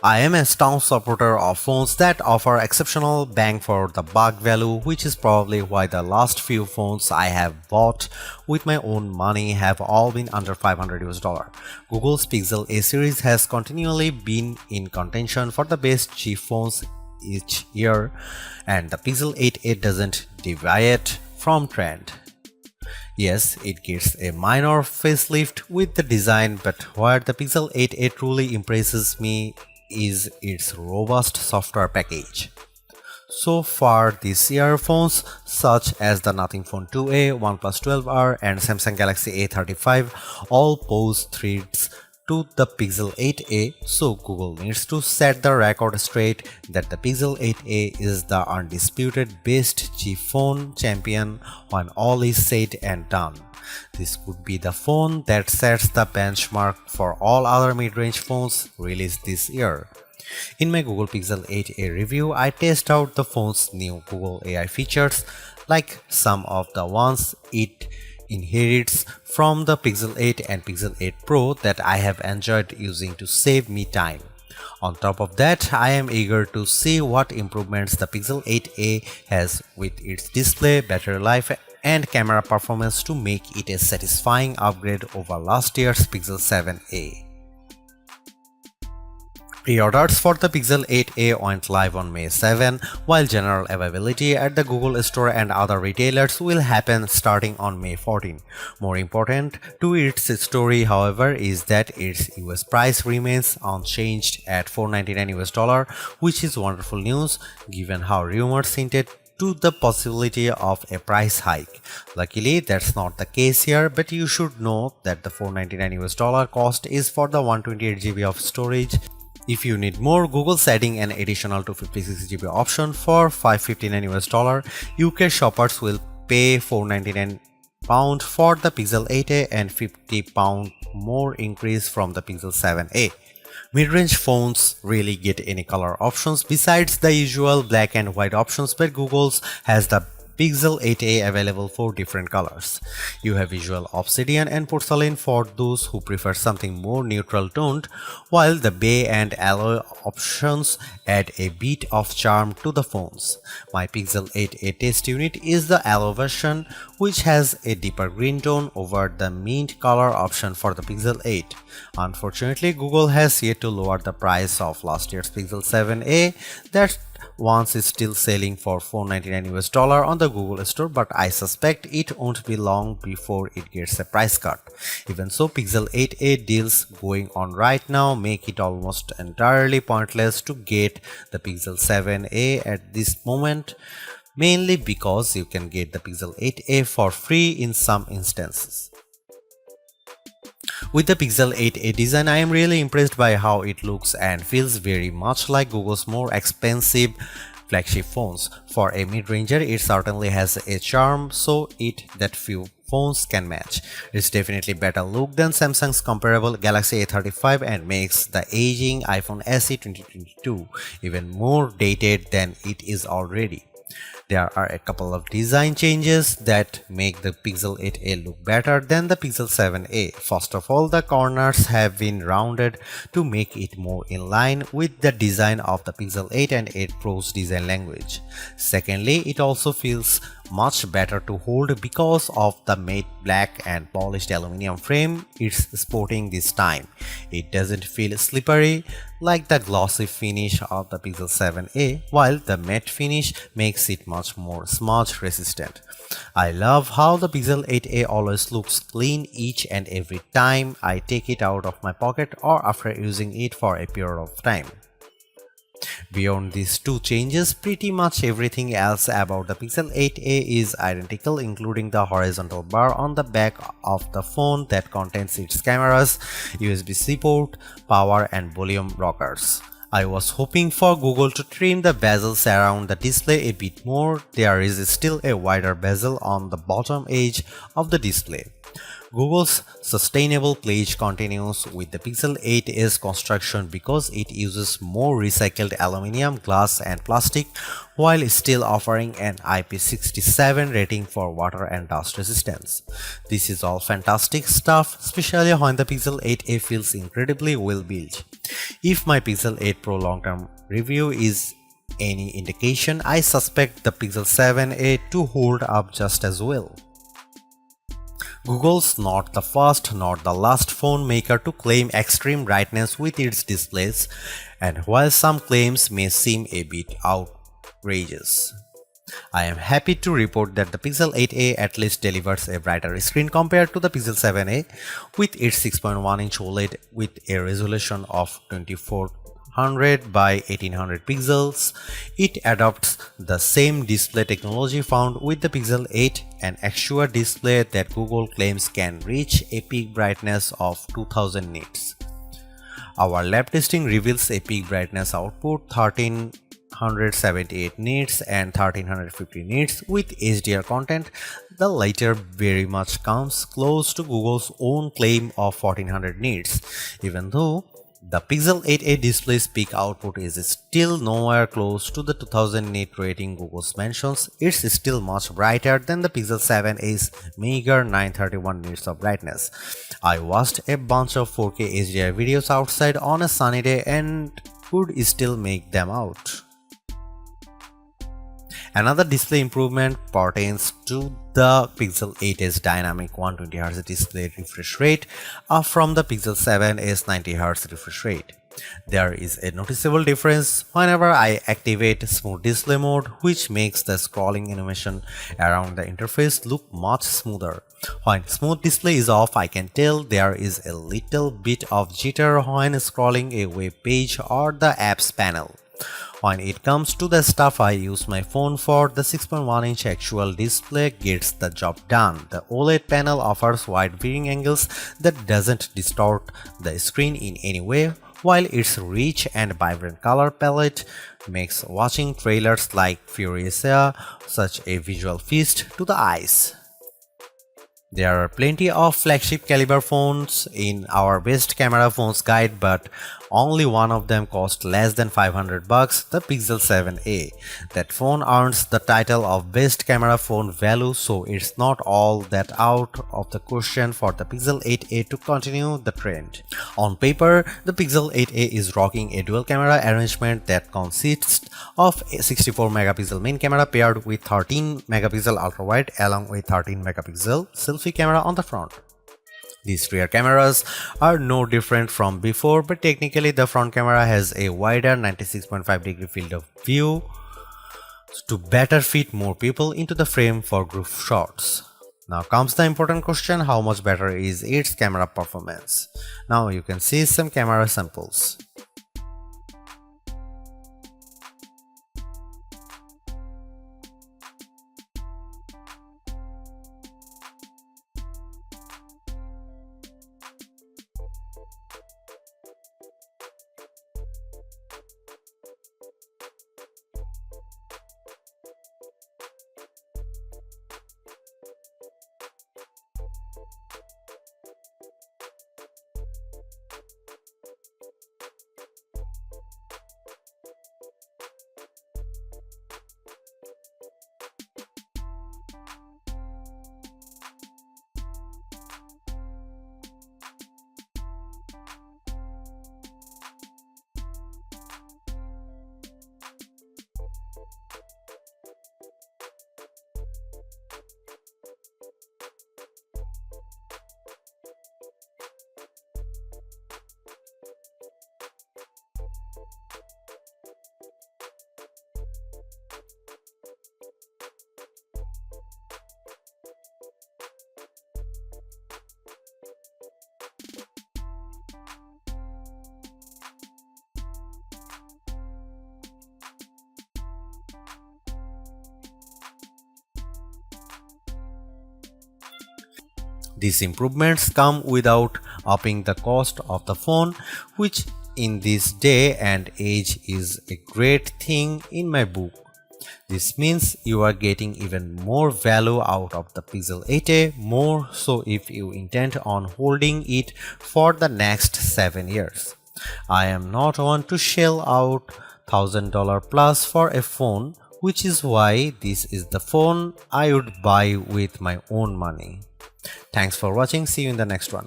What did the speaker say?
I am a staunch supporter of phones that offer exceptional bang for the buck value, which is probably why the last few phones I have bought with my own money have all been under 500 US dollar. Google's Pixel A series has continually been in contention for the best cheap phones each year, and the Pixel 8a doesn't deviate from trend. Yes, it gets a minor facelift with the design, but where the Pixel 8a truly impresses me is its robust software package. So far this year, phones such as the Nothing Phone 2a, OnePlus 12R and Samsung Galaxy A35 all pose threats to the Pixel 8a, so Google needs to set the record straight that the Pixel 8a is the undisputed best cheap phone champion when all is said and done. This could be the phone that sets the benchmark for all other mid-range phones released this year. In my Google Pixel 8a review, I test out the phone's new Google AI features, like some of the ones it inherits from the Pixel 8 and Pixel 8 Pro that I have enjoyed using to save me time. On top of that, I am eager to see what improvements the Pixel 8a has with its display, battery life and camera performance to make it a satisfying upgrade over last year's Pixel 7a. Pre-orders for the Pixel 8a went live on May 7, while general availability at the Google Store and other retailers will happen starting on May 14. More important to its story, however, is that its US price remains unchanged at $499 US, which is wonderful news given how rumors hinted to the possibility of a price hike. Luckily, that's not the case here, but you should know that the $499 US cost is for the 128 GB of storage. If you need more, Google's adding an additional 256 GB option for $559 US. UK shoppers will pay £499 for the Pixel 8a and £50 more increase from the Pixel 7a. Mid-range phones really get any color options besides the usual black and white options, but Google's has the Pixel 8a available for different colors. You have visual obsidian and porcelain for those who prefer something more neutral toned, while the bay and alloy options add a bit of charm to the phones. My Pixel 8a test unit is the alloy version, which has a deeper green tone over the mint color option for the Pixel 8. Unfortunately, Google has yet to lower the price of last year's Pixel 7a. That once is still selling for $499 US on the Google Store, but I suspect it won't be long before it gets a price cut. Even so, Pixel 8a deals going on right now make it almost entirely pointless to get the Pixel 7a at this moment, mainly because you can get the Pixel 8a for free in some instances. With the Pixel 8a design, I am really impressed by how it looks and feels very much like Google's more expensive flagship phones. For a mid-ranger, it certainly has a charm that few phones can match. It's definitely better look than Samsung's comparable Galaxy A35 and makes the aging iPhone SE 2022 even more dated than it is already. There are a couple of design changes that make the Pixel 8a look better than the Pixel 7a. First of all, the corners have been rounded to make it more in line with the design of the Pixel 8 and 8 Pro's design language. Secondly, it also feels much better to hold because of the matte black and polished aluminum frame it's sporting this time. It doesn't feel slippery like the glossy finish of the Pixel 7a, while the matte finish makes it much more smudge resistant. I love how the Pixel 8a always looks clean each and every time I take it out of my pocket or after using it for a period of time. Beyond these two changes, pretty much everything else about the Pixel 8a is identical, including the horizontal bar on the back of the phone that contains its cameras, USB-C port, power and volume rockers. I was hoping for Google to trim the bezels around the display a bit more. There is still a wider bezel on the bottom edge of the display. Google's sustainable pledge continues with the Pixel 8's construction because it uses more recycled aluminum, glass, and plastic while still offering an IP67 rating for water and dust resistance. This is all fantastic stuff, especially when the Pixel 8a feels incredibly well built. If my Pixel 8 Pro long-term review is any indication, I suspect the Pixel 7a to hold up just as well. Google's not the first nor the last phone maker to claim extreme brightness with its displays, and while some claims may seem a bit outrageous, I am happy to report that the Pixel 8a at least delivers a brighter screen compared to the Pixel 7a with its 6.1-inch OLED with a resolution of 2400 by 1800 pixels. It adopts the same display technology found with the Pixel 8, an actual display that Google claims can reach a peak brightness of 2000 nits. Our lab testing reveals a peak brightness output 1378 nits and 1350 nits with HDR content. The latter very much comes close to Google's own claim of 1400 nits, even though the Pixel 8a display's peak output is still nowhere close to the 2000 nit rating Google mentions. It's still much brighter than the Pixel 7a's meager 931 nits of brightness. I watched a bunch of 4K HDR videos outside on a sunny day and could still make them out. Another display improvement pertains to the Pixel 8's dynamic 120Hz display refresh rate, up from the Pixel 7's 90Hz refresh rate. There is a noticeable difference whenever I activate smooth display mode, which makes the scrolling animation around the interface look much smoother. When smooth display is off, I can tell there is a little bit of jitter when scrolling a web page or the apps panel. When it comes to the stuff I use my phone for, the 6.1-inch actual display gets the job done. The OLED panel offers wide viewing angles that doesn't distort the screen in any way, while its rich and vibrant color palette makes watching trailers like Furiosa such a visual feast to the eyes. There are plenty of flagship caliber phones in our best camera phones guide, but only one of them cost less than $500, the Pixel 7a. That phone earns the title of best camera phone value, so it's not all that out of the question for the Pixel 8a to continue the trend. On paper, the Pixel 8a is rocking a dual camera arrangement that consists of a 64 megapixel main camera paired with 13 megapixel ultra wide along with 13 megapixel selfie camera on the front. These rear cameras are no different from before, but technically the front camera has a wider 96.5-degree field of view to better fit more people into the frame for group shots. Now comes the important question: how much better is its camera performance? Now you can see some camera samples. These improvements come without upping the cost of the phone, which in this day and age is a great thing in my book. This means you are getting even more value out of the Pixel 8a, more so if you intend on holding it for the next 7 years. I am not one to shell out $1,000 plus for a phone, which is why this is the phone I would buy with my own money. Thanks for watching. See you in the next one.